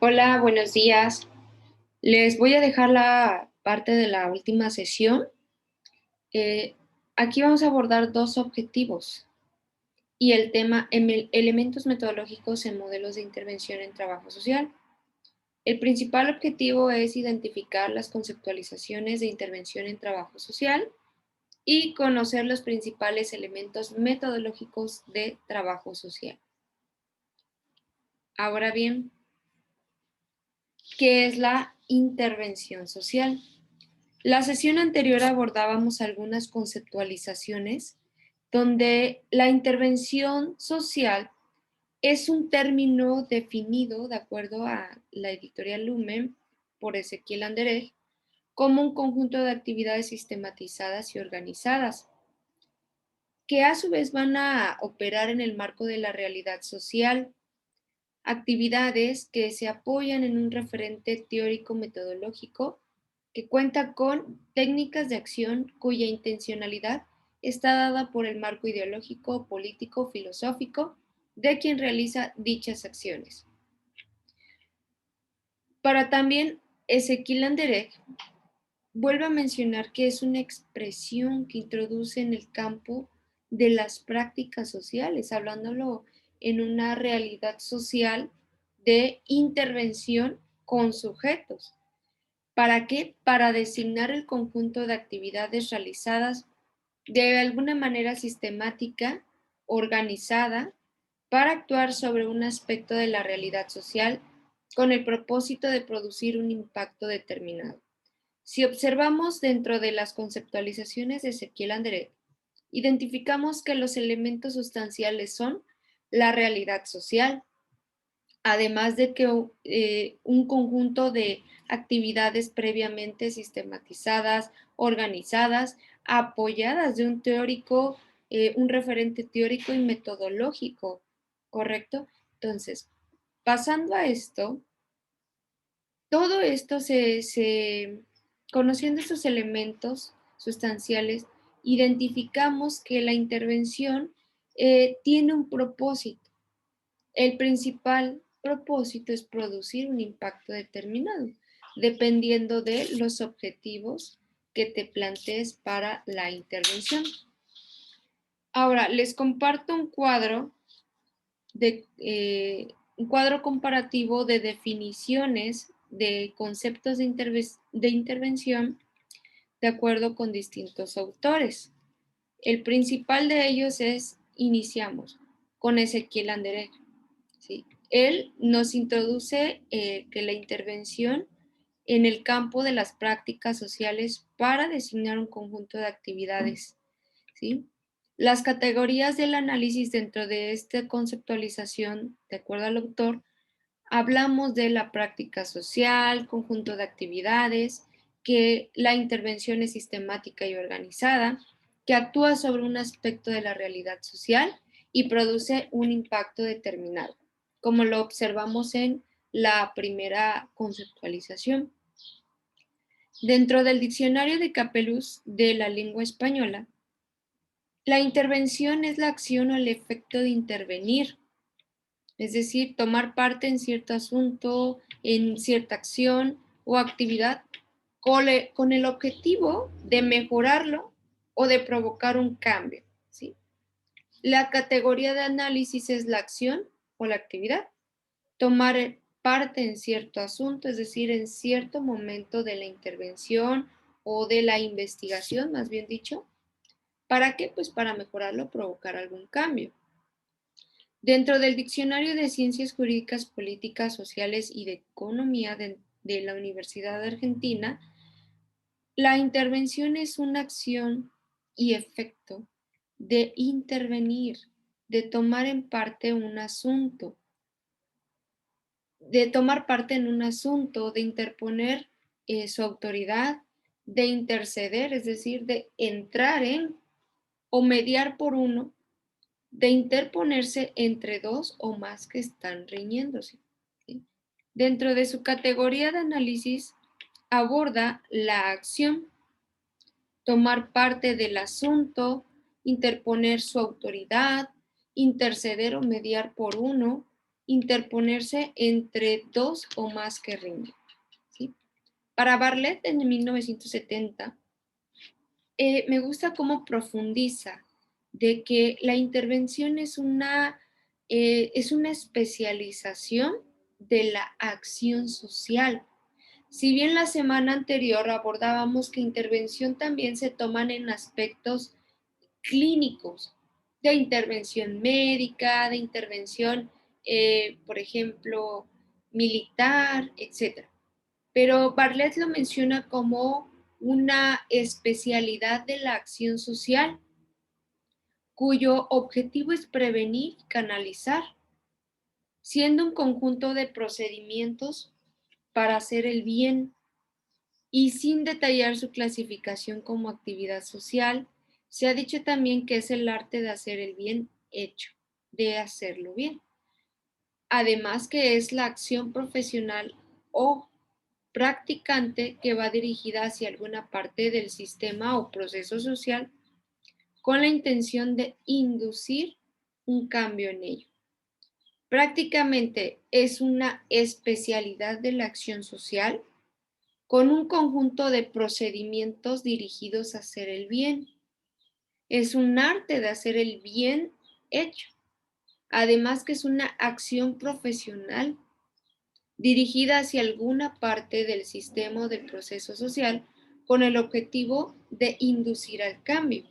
Hola, buenos días. Les voy a dejar la parte de la última sesión. Eh, Aquí vamos a abordar dos objetivos y el tema elementos metodológicos en modelos de intervención en trabajo social. El principal objetivo es identificar las conceptualizaciones de intervención en trabajo social y conocer los principales elementos metodológicos de trabajo social. Ahora bien, ¿qué es la intervención social? La sesión anterior abordábamos algunas conceptualizaciones donde la intervención social es un término definido, de acuerdo a la editorial Lumen, por Ezequiel Anderej, como un conjunto de actividades sistematizadas y organizadas, que a su vez van a operar en el marco de la realidad social, actividades que se apoyan en un referente teórico metodológico que cuenta con técnicas de acción cuya intencionalidad está dada por el marco ideológico, político, filosófico de quien realiza dichas acciones. Para también Ezequiel Anderej vuelve a mencionar que es una expresión que introduce en el campo de las prácticas sociales, hablándolo en una realidad social de intervención con sujetos. ¿Para qué? Para designar el conjunto de actividades realizadas de alguna manera sistemática, organizada, para actuar sobre un aspecto de la realidad social con el propósito de producir un impacto determinado. Si observamos dentro de las conceptualizaciones de Ezequiel Anderej, identificamos que los elementos sustanciales son la realidad social, además de que un conjunto de actividades previamente sistematizadas, organizadas, apoyadas de un teórico, un referente teórico y metodológico, ¿correcto? Entonces, pasando a esto, todo esto conociendo estos elementos sustanciales, identificamos que la intervención tiene un propósito. El principal propósito es producir un impacto determinado, dependiendo de los objetivos que te plantees para la intervención. Ahora, les comparto un cuadro comparativo de definiciones de conceptos de intervención de acuerdo con distintos autores. El principal de ellos iniciamos con Ezequiel Anderej. ¿Sí? Él nos introduce que la intervención en el campo de las prácticas sociales para designar un conjunto de actividades. ¿Sí? Las categorías del análisis dentro de esta conceptualización, de acuerdo al autor, hablamos de la práctica social, conjunto de actividades, que la intervención es sistemática y organizada, que actúa sobre un aspecto de la realidad social y produce un impacto determinado, como lo observamos en la primera conceptualización. Dentro del diccionario de Capellus de la lengua española, la intervención es la acción o el efecto de intervenir, es decir, tomar parte en cierto asunto, en cierta acción o actividad con el objetivo de mejorarlo o de provocar un cambio, ¿sí? La categoría de análisis es la acción o la actividad. Tomar parte en cierto asunto, es decir, en cierto momento de la intervención o de la investigación, más bien dicho. ¿Para qué? Pues para mejorarlo o provocar algún cambio. Dentro del Diccionario de Ciencias Jurídicas, Políticas, Sociales y de Economía de la Universidad de Argentina, la intervención es una acción y efecto de intervenir, de tomar en parte un asunto, de tomar parte en un asunto, de interponer su autoridad, de interceder, es decir, de entrar en o mediar por uno, de interponerse entre dos o más que están riñéndose. ¿Sí? Dentro de su categoría de análisis aborda la acción, tomar parte del asunto, interponer su autoridad, interceder o mediar por uno, interponerse entre dos o más que rinden, ¿sí? Para Bartlett en 1970, me gusta cómo profundiza de que la intervención es una especialización de la acción social. Si bien la semana anterior abordábamos que intervención también se toman en aspectos clínicos, de intervención médica, de intervención, por ejemplo, militar, etcétera. Pero Bartlett lo menciona como una especialidad de la acción social, cuyo objetivo es prevenir y canalizar, siendo un conjunto de procedimientos para hacer el bien y sin detallar su clasificación como actividad social. Se ha dicho también que es el arte de hacer el bien hecho, de hacerlo bien. Además que es la acción profesional o practicante que va dirigida hacia alguna parte del sistema o proceso social con la intención de inducir un cambio en ello. Prácticamente es una especialidad de la acción social con un conjunto de procedimientos dirigidos a hacer el bien. Es un arte de hacer el bien hecho. Además que es una acción profesional dirigida hacia alguna parte del sistema o del proceso social con el objetivo de inducir al cambio.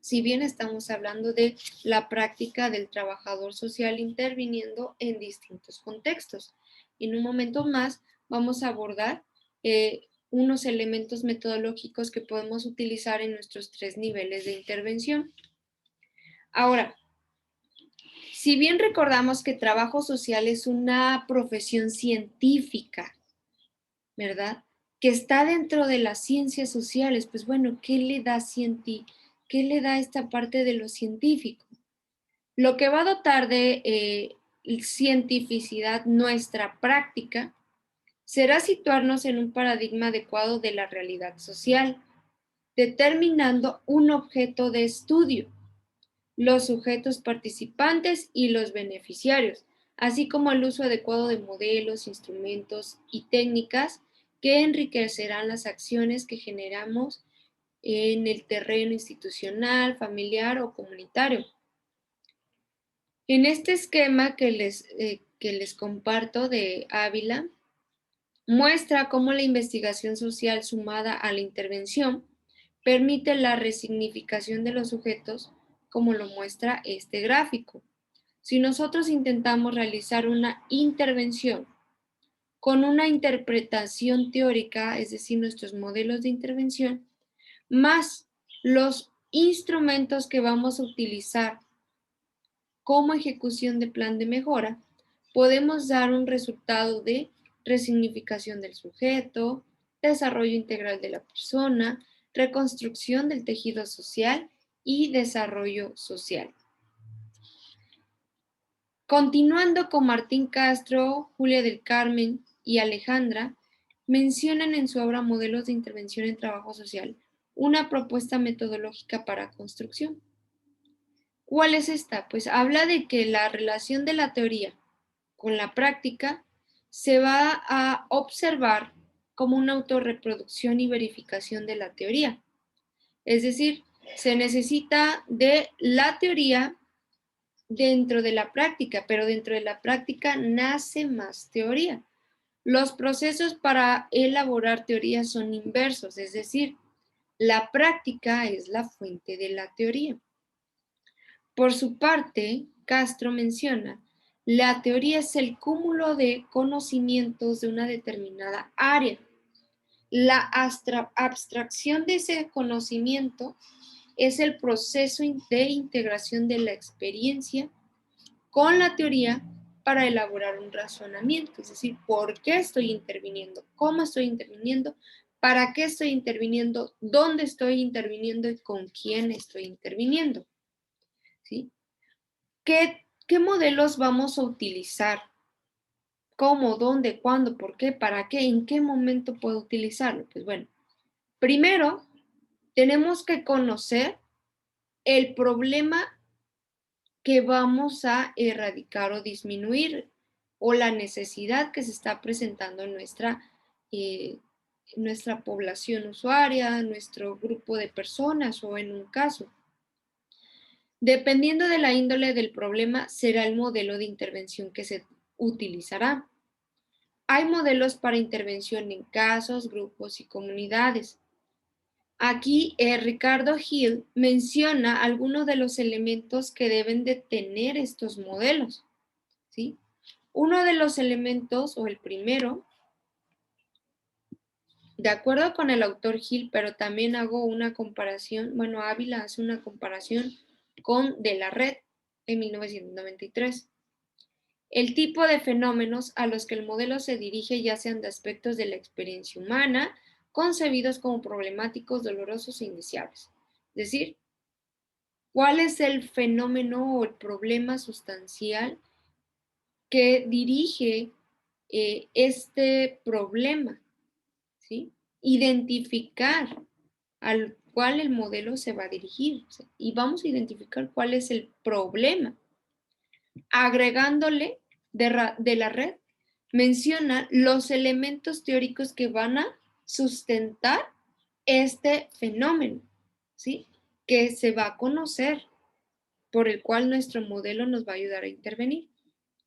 Si bien estamos hablando de la práctica del trabajador social interviniendo en distintos contextos. En un momento más vamos a abordar unos elementos metodológicos que podemos utilizar en nuestros 3 niveles de intervención. Ahora, si bien recordamos que trabajo social es una profesión científica, ¿verdad? Que está dentro de las ciencias sociales, pues bueno, ¿qué le da esta parte de lo científico? Lo que va a dotar de cientificidad nuestra práctica será situarnos en un paradigma adecuado de la realidad social, determinando un objeto de estudio, los sujetos participantes y los beneficiarios, así como el uso adecuado de modelos, instrumentos y técnicas que enriquecerán las acciones que generamos en el terreno institucional, familiar o comunitario. En este esquema que les comparto de Ávila, muestra cómo la investigación social sumada a la intervención permite la resignificación de los sujetos, como lo muestra este gráfico. Si nosotros intentamos realizar una intervención con una interpretación teórica, es decir, nuestros modelos de intervención, más los instrumentos que vamos a utilizar como ejecución de plan de mejora, podemos dar un resultado de resignificación del sujeto, desarrollo integral de la persona, reconstrucción del tejido social y desarrollo social. Continuando con Martín Castro, Julia del Carmen y Alejandra, mencionan en su obra Modelos de Intervención en Trabajo Social una propuesta metodológica para construcción. ¿Cuál es esta? Pues habla de que la relación de la teoría con la práctica se va a observar como una autorreproducción y verificación de la teoría. Es decir, se necesita de la teoría dentro de la práctica, pero dentro de la práctica nace más teoría. Los procesos para elaborar teoría son inversos, es decir, la práctica es la fuente de la teoría. Por su parte, Castro menciona, la teoría es el cúmulo de conocimientos de una determinada área. La abstracción de ese conocimiento es el proceso de integración de la experiencia con la teoría para elaborar un razonamiento, es decir, ¿por qué estoy interviniendo? ¿Cómo estoy interviniendo? ¿Para qué estoy interviniendo? ¿Dónde estoy interviniendo? ¿Y con quién estoy interviniendo? ¿Sí? ¿Qué modelos vamos a utilizar? ¿Cómo? ¿Dónde? ¿Cuándo? ¿Por qué? ¿Para qué? ¿En qué momento puedo utilizarlo? Pues bueno, primero tenemos que conocer el problema que vamos a erradicar o disminuir. o la necesidad que se está presentando en nuestra población usuaria, nuestro grupo de personas o en un caso. Dependiendo de la índole del problema, será el modelo de intervención que se utilizará. Hay modelos para intervención en casos, grupos y comunidades. Aquí Ricardo Hill menciona algunos de los elementos que deben de tener estos modelos, ¿sí? Uno de los elementos, o el primero, de acuerdo con el autor Hill, pero también hago una comparación, bueno, Ávila hace una comparación con De la Red en 1993. El tipo de fenómenos a los que el modelo se dirige ya sean de aspectos de la experiencia humana, concebidos como problemáticos, dolorosos e indeseables. Es decir, ¿cuál es el fenómeno o el problema sustancial que dirige este problema? ¿Sí? Identificar al cual el modelo se va a dirigir, ¿sí? Y vamos a identificar cuál es el problema. Agregándole de la red, menciona los elementos teóricos que van a sustentar este fenómeno, ¿sí? Que se va a conocer, por el cual nuestro modelo nos va a ayudar a intervenir.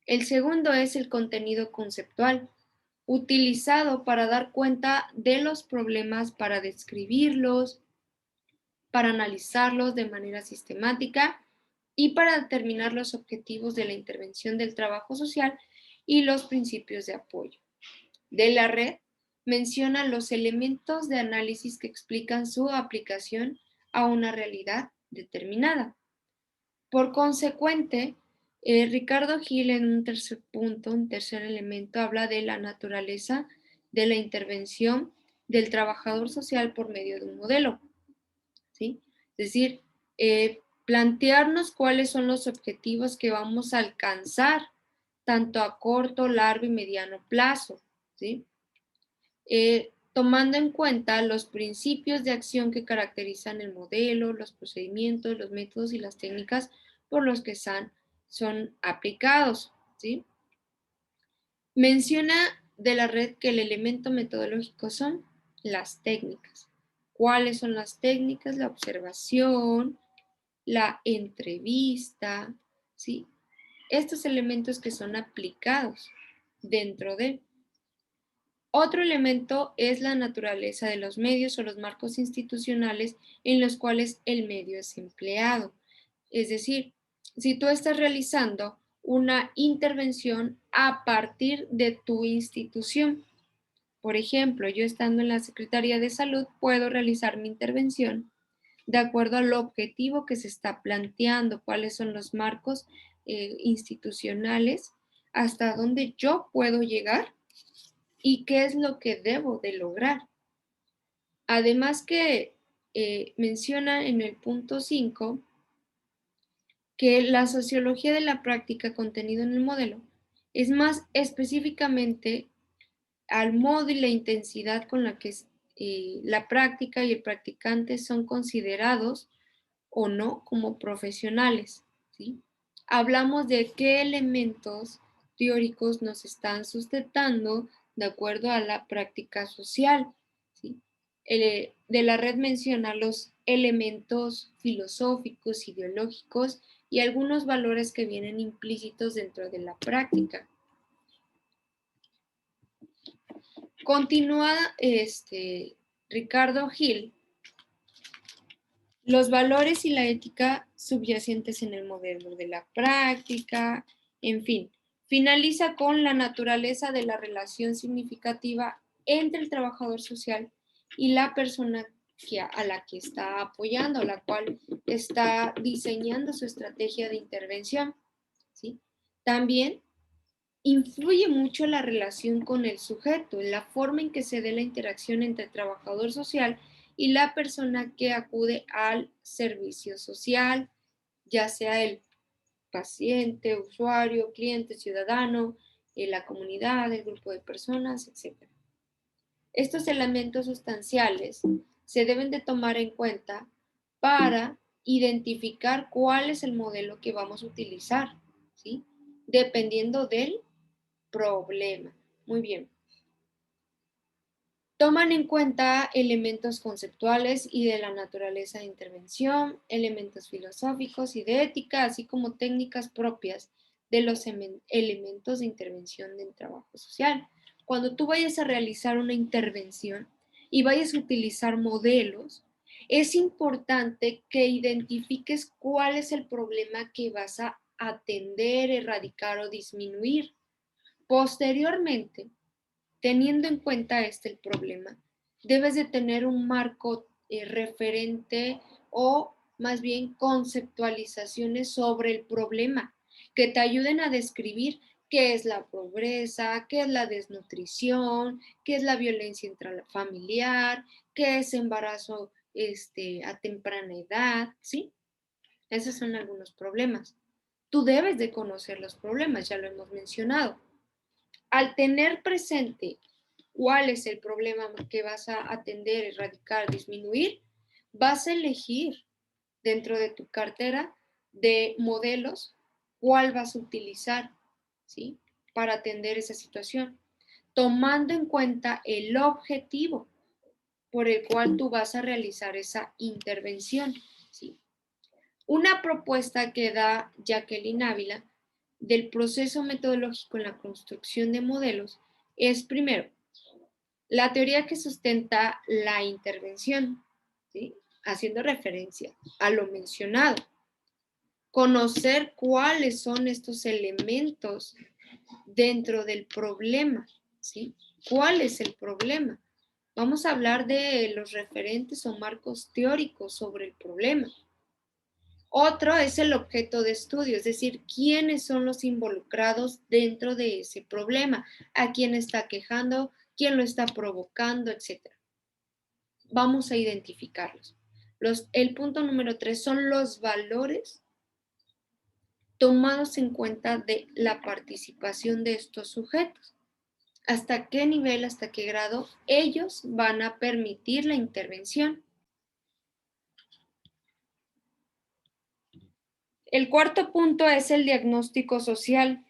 El segundo es el contenido conceptual, utilizado para dar cuenta de los problemas, para describirlos, para analizarlos de manera sistemática y para determinar los objetivos de la intervención del trabajo social y los principios de apoyo. De la red menciona los elementos de análisis que explican su aplicación a una realidad determinada. Por consecuente, Ricardo Gil en un tercer punto, un tercer elemento, habla de la naturaleza de la intervención del trabajador social por medio de un modelo, ¿sí? Es decir, plantearnos cuáles son los objetivos que vamos a alcanzar, tanto a corto, largo y mediano plazo, ¿sí? Tomando en cuenta los principios de acción que caracterizan el modelo, los procedimientos, los métodos y las técnicas por los que son aplicados, ¿sí? Menciona de la red que el elemento metodológico son las técnicas. ¿Cuáles son las técnicas? La observación, la entrevista, ¿sí? Estos elementos que son aplicados dentro de. Otro elemento es la naturaleza de los medios o los marcos institucionales en los cuales el medio es empleado. Es decir, si tú estás realizando una intervención a partir de tu institución, por ejemplo, yo estando en la Secretaría de Salud puedo realizar mi intervención de acuerdo al objetivo que se está planteando, cuáles son los marcos institucionales, hasta dónde yo puedo llegar y qué es lo que debo de lograr. Además que menciona en el punto 5 que la sociología de la práctica contenido en el modelo es más específicamente al modo y la intensidad con la que la práctica y el practicante son considerados o no como profesionales, ¿sí? Hablamos de qué elementos teóricos nos están sustentando de acuerdo a la práctica social, ¿sí? De la red menciona los elementos filosóficos, ideológicos y algunos valores que vienen implícitos dentro de la práctica. Continúa Ricardo Gil, los valores y la ética subyacentes en el modelo de la práctica, en fin. Finaliza con la naturaleza de la relación significativa entre el trabajador social y la persona a la que está apoyando, la cual está diseñando su estrategia de intervención, ¿sí? También influye mucho la relación con el sujeto, la forma en que se dé la interacción entre el trabajador social y la persona que acude al servicio social, ya sea el paciente, usuario, cliente, ciudadano, la comunidad, el grupo de personas, etc. Estos elementos sustanciales se deben de tomar en cuenta para identificar cuál es el modelo que vamos a utilizar, ¿sí? Dependiendo del problema. Muy bien. Toman en cuenta elementos conceptuales y de la naturaleza de intervención, elementos filosóficos y de ética, así como técnicas propias de los elementos de intervención del trabajo social. Cuando tú vayas a realizar una intervención y vayas a utilizar modelos, es importante que identifiques cuál es el problema que vas a atender, erradicar o disminuir. Posteriormente, teniendo en cuenta el problema, debes de tener un marco referente o más bien conceptualizaciones sobre el problema que te ayuden a describir qué es la pobreza, qué es la desnutrición, qué es la violencia intrafamiliar, qué es embarazo a temprana edad, ¿sí? Esos son algunos problemas. Tú debes de conocer los problemas, ya lo hemos mencionado. Al tener presente cuál es el problema que vas a atender, erradicar, disminuir, vas a elegir dentro de tu cartera de modelos cuál vas a utilizar, ¿sí? Para atender esa situación, tomando en cuenta el objetivo por el cual tú vas a realizar esa intervención, ¿sí? Una propuesta que da Jacqueline Ávila del proceso metodológico en la construcción de modelos es, primero, la teoría que sustenta la intervención, ¿sí? Haciendo referencia a lo mencionado. Conocer cuáles son estos elementos dentro del problema, ¿sí? ¿Cuál es el problema? Vamos a hablar de los referentes o marcos teóricos sobre el problema. Otro es el objeto de estudio, es decir, quiénes son los involucrados dentro de ese problema, a quién está quejando, quién lo está provocando, etc. Vamos a identificarlos. El punto número 3 son los valores tomados en cuenta de la participación de estos sujetos. ¿Hasta qué nivel, hasta qué grado ellos van a permitir la intervención? El cuarto punto es el diagnóstico social.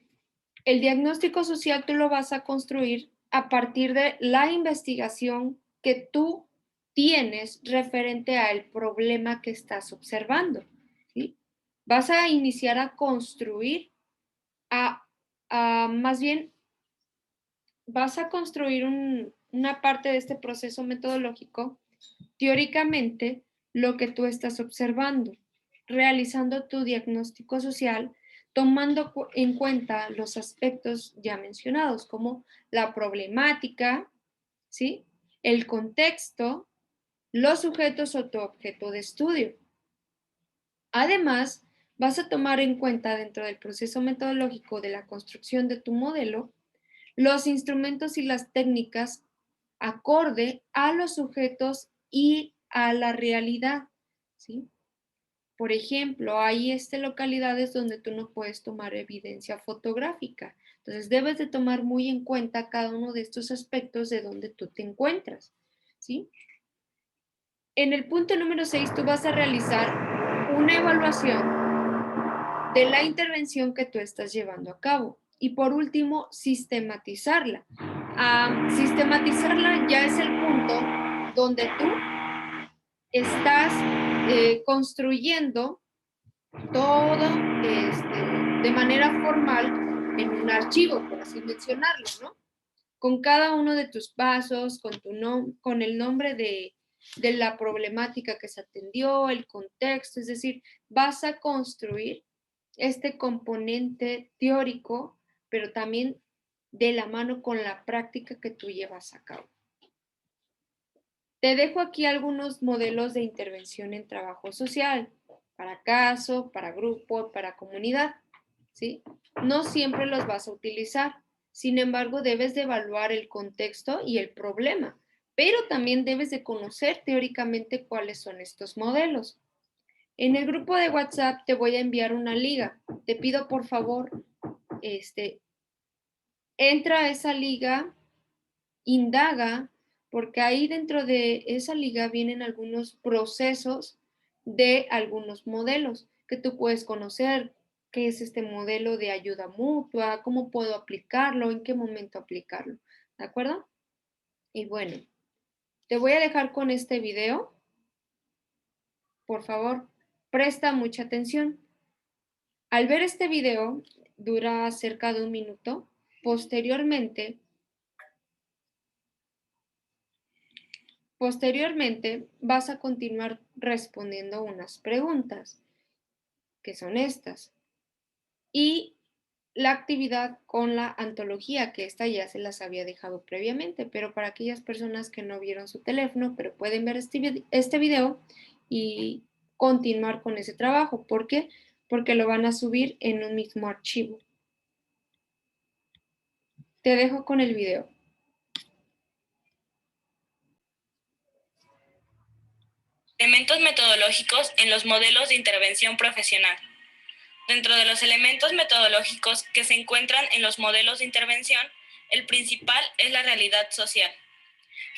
El diagnóstico social tú lo vas a construir a partir de la investigación que tú tienes referente al problema que estás observando, ¿sí? Vas a iniciar a construir, más bien, vas a construir una parte de este proceso metodológico, teóricamente, lo que tú estás observando, realizando tu diagnóstico social, tomando en cuenta los aspectos ya mencionados, como la problemática, ¿sí? El contexto, los sujetos o tu objeto de estudio. Además, vas a tomar en cuenta dentro del proceso metodológico de la construcción de tu modelo los instrumentos y las técnicas acorde a los sujetos y a la realidad, ¿sí? Por ejemplo, hay localidades donde tú no puedes tomar evidencia fotográfica. Entonces, debes de tomar muy en cuenta cada uno de estos aspectos de donde tú te encuentras, ¿sí? En el punto número 6, tú vas a realizar una evaluación de la intervención que tú estás llevando a cabo. Y por último, sistematizarla. Sistematizarla ya es el punto donde tú estás construyendo todo de manera formal en un archivo, por así mencionarlo, ¿no? Con cada uno de tus pasos, con el nombre de la problemática que se atendió, el contexto, es decir, vas a construir este componente teórico, pero también de la mano con la práctica que tú llevas a cabo. Te dejo aquí algunos modelos de intervención en trabajo social, para caso, para grupo, para comunidad, ¿sí? No siempre los vas a utilizar, sin embargo, debes de evaluar el contexto y el problema, pero también debes de conocer teóricamente cuáles son estos modelos. En el grupo de WhatsApp te voy a enviar una liga. Te pido por favor, entra a esa liga, indaga, porque ahí dentro de esa liga vienen algunos procesos de algunos modelos que tú puedes conocer. qué es este modelo de ayuda mutua, cómo puedo aplicarlo, en qué momento aplicarlo, ¿de acuerdo? Y bueno, te voy a dejar con este video. Por favor, presta mucha atención. Al ver este video, dura cerca de 1 minuto. Posteriormente, vas a continuar respondiendo unas preguntas, que son estas. Y la actividad con la antología, que esta ya se las había dejado previamente, pero para aquellas personas que no vieron su teléfono, pero pueden ver este video y continuar con ese trabajo. ¿Por qué? Porque lo van a subir en un mismo archivo. Te dejo con el video. Elementos metodológicos en los modelos de intervención profesional. Dentro de los elementos metodológicos que se encuentran en los modelos de intervención, el principal es la realidad social,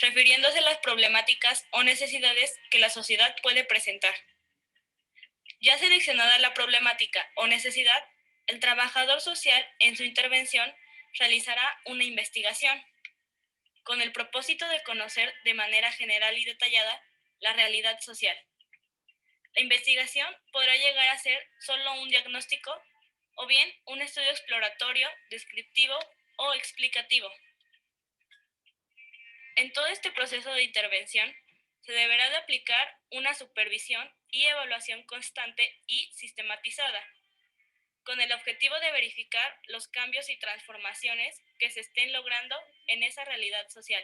refiriéndose a las problemáticas o necesidades que la sociedad puede presentar. Ya seleccionada la problemática o necesidad, el trabajador social en su intervención realizará una investigación con el propósito de conocer de manera general y detallada la realidad social. La investigación podrá llegar a ser solo un diagnóstico o bien un estudio exploratorio, descriptivo o explicativo. En todo este proceso de intervención, se deberá de aplicar una supervisión y evaluación constante y sistematizada, con el objetivo de verificar los cambios y transformaciones que se estén logrando en esa realidad social,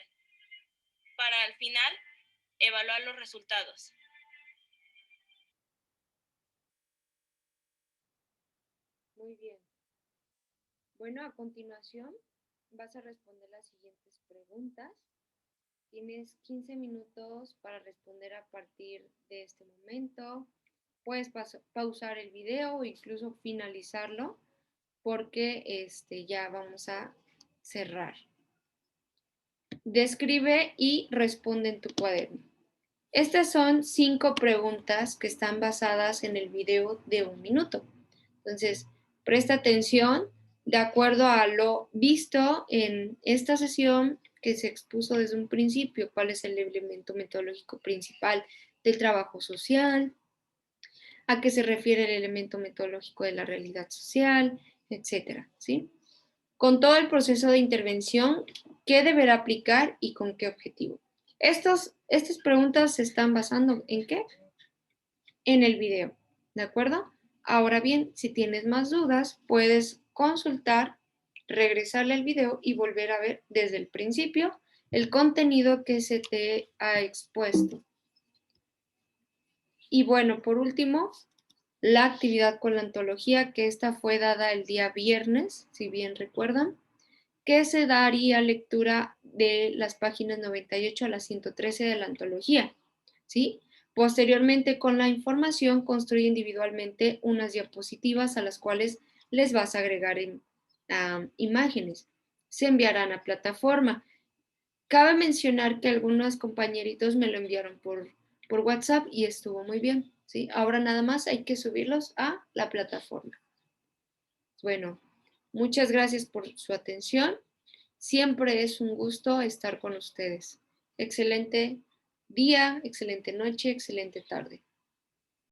para al final evaluar los resultados. Muy bien. Bueno, a continuación vas a responder las siguientes preguntas. Tienes 15 minutos para responder a partir de este momento. Puedes pausar el video o incluso finalizarlo porque ya vamos a cerrar. Describe y responde en tu cuaderno. Estas son 5 preguntas que están basadas en el video de 1 minuto. Entonces, presta atención de acuerdo a lo visto en esta sesión que se expuso desde un principio, cuál es el elemento metodológico principal del trabajo social, a qué se refiere el elemento metodológico de la realidad social, etcétera, ¿sí? Con todo el proceso de intervención, qué deberá aplicar y con qué objetivo. Estas preguntas se están basando en qué? En el video, ¿de acuerdo? Ahora bien, si tienes más dudas, puedes consultar, regresarle al video y volver a ver desde el principio el contenido que se te ha expuesto. Y bueno, por último, la actividad con la antología, que esta fue dada el día viernes, si bien recuerdan, que se daría lectura de las páginas 98 a las 113 de la antología, ¿sí? Posteriormente, con la información, construye individualmente unas diapositivas a las cuales les vas a agregar imágenes. Se enviarán a plataforma. Cabe mencionar que algunos compañeritos me lo enviaron por WhatsApp y estuvo muy bien, ¿sí? Ahora nada más hay que subirlos a la plataforma. Bueno, muchas gracias por su atención. Siempre es un gusto estar con ustedes. Excelente día, excelente noche, excelente tarde.